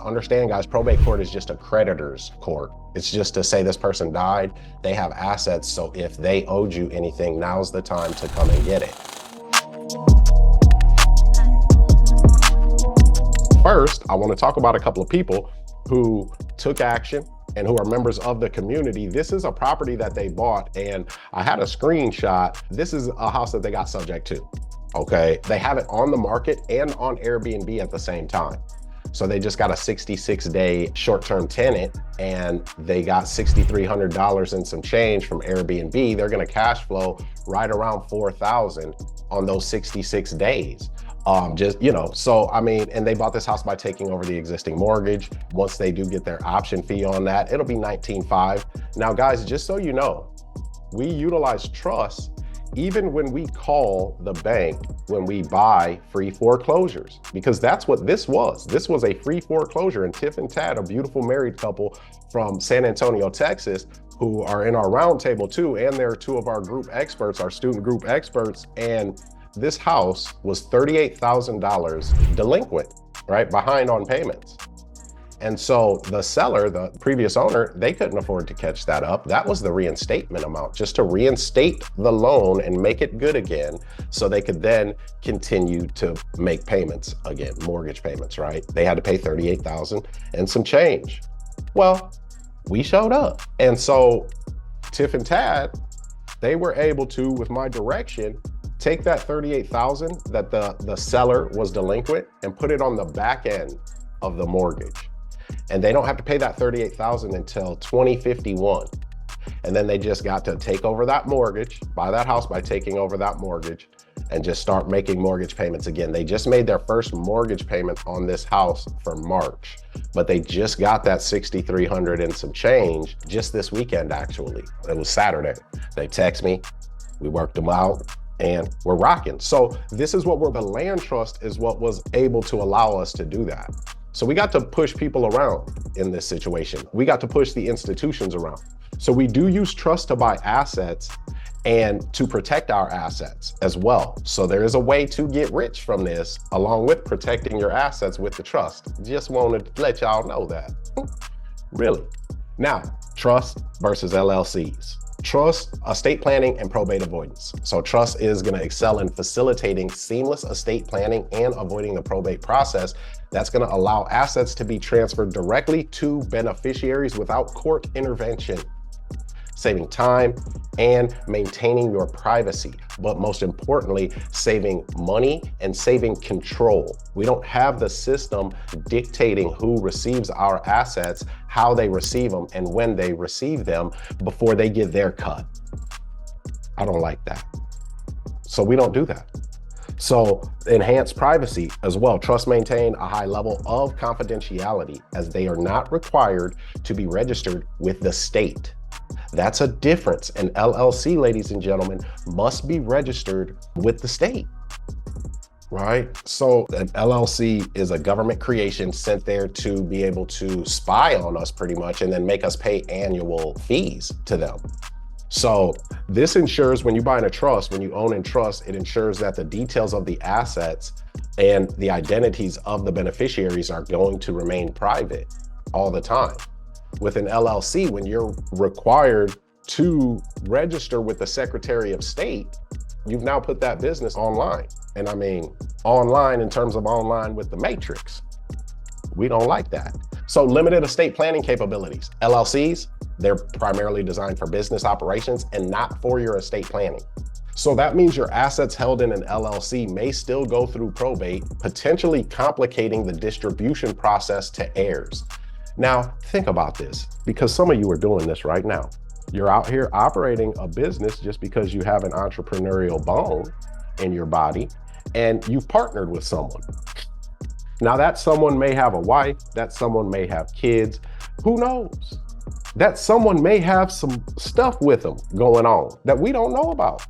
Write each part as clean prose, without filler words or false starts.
understand, guys, probate court is just a creditor's court. It's just to say this person died, they have assets, so if they owed you anything, now's the time to come and get it. First, I want to talk about a couple of people who took action and who are members of the community. This is a property that they bought, and I had a screenshot. This is a house that they got subject to, okay? They have it on the market and on Airbnb at the same time. So they just got a 66-day short-term tenant, and they got $6,300 and some change from Airbnb. They're gonna cash flow right around $4,000 on those 66 days. So I mean, and they bought this house by taking over the existing mortgage. Once they do get their option fee on that, it'll be $19,500. Now guys, just so you know, we utilize trust even when we call the bank when we buy free foreclosures, because that's what this was. This was a free foreclosure, and Tiff and Tad, a beautiful married couple from San Antonio, Texas, who are in our roundtable too, and they're two of our group experts, our student group experts, and this house was $38,000 delinquent, right? Behind on payments. And so the seller, the previous owner, they couldn't afford to catch that up. That was the reinstatement amount, just to reinstate the loan and make it good again, so they could then continue to make payments again, mortgage payments, right? They had to pay $38,000 and some change. Well, we showed up. And so Tiff and Tad, they were able to, with my direction, take that $38,000 that the seller was delinquent and put it on the back end of the mortgage. And they don't have to pay that $38,000 until 2051. And then they just got to take over that mortgage, buy that house by taking over that mortgage, and just start making mortgage payments again. They just made their first mortgage payment on this house for March, but they just got that $6,300 and some change just this weekend, actually. It was Saturday. They text me, we worked them out, and we're rocking. So this is what the land trust is what was able to allow us to do that. So we got to push people around in this situation. We got to push the institutions around. So we do use trust to buy assets and to protect our assets as well. So there is a way to get rich from this, along with protecting your assets with the trust. Just wanted to let y'all know that. Really. Now, trust versus LLCs. Trust, estate planning, and probate avoidance. So trust is going to excel in facilitating seamless estate planning and avoiding the probate process. That's going to allow assets to be transferred directly to beneficiaries without court intervention, saving time and maintaining your privacy, but most importantly, saving money and saving control. We don't have the system dictating who receives our assets, how they receive them, and when they receive them before they get their cut. I don't like that. So we don't do that. So enhance privacy as well. Trust maintain a high level of confidentiality, as they are not required to be registered with the state. That's a difference. An LLC, ladies and gentlemen, must be registered with the state, right? So an LLC is a government creation sent there to be able to spy on us pretty much, and then make us pay annual fees to them. So this ensures when you buy in a trust, when you own in trust, it ensures that the details of the assets and the identities of the beneficiaries are going to remain private all the time. With an LLC, when you're required to register with the Secretary of State, you've now put that business online. And I mean, online in terms of online with the matrix. We don't like that. So limited estate planning capabilities. LLCs, they're primarily designed for business operations and not for your estate planning. So that means your assets held in an LLC may still go through probate, potentially complicating the distribution process to heirs. Now, think about this, because some of you are doing this right now. You're out here operating a business just because you have an entrepreneurial bone in your body, and you've partnered with someone. Now, that someone may have a wife, that someone may have kids, who knows? That someone may have some stuff with them going on that we don't know about.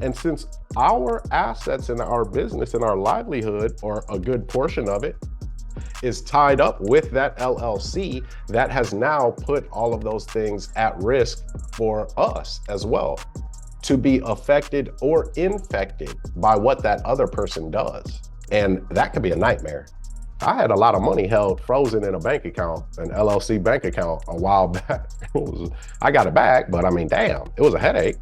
And since our assets in our business and our livelihood, or a good portion of it, is tied up with that LLC, that has now put all of those things at risk for us as well, to be affected or infected by what that other person does. And that could be a nightmare. I had a lot of money held frozen in a bank account, an LLC bank account a while back. I got it back, but I mean, damn, it was a headache.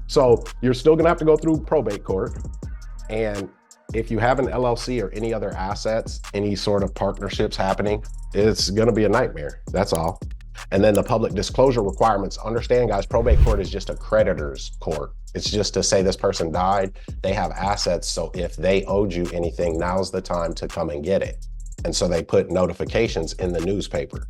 So you're still gonna have to go through probate court. And if you have an LLC or any other assets, any sort of partnerships happening, it's gonna be a nightmare, that's all. And then the public disclosure requirements, understand guys, probate court is just a creditor's court. It's just to say this person died, they have assets, so if they owed you anything, now's the time to come and get it. And so they put notifications in the newspaper.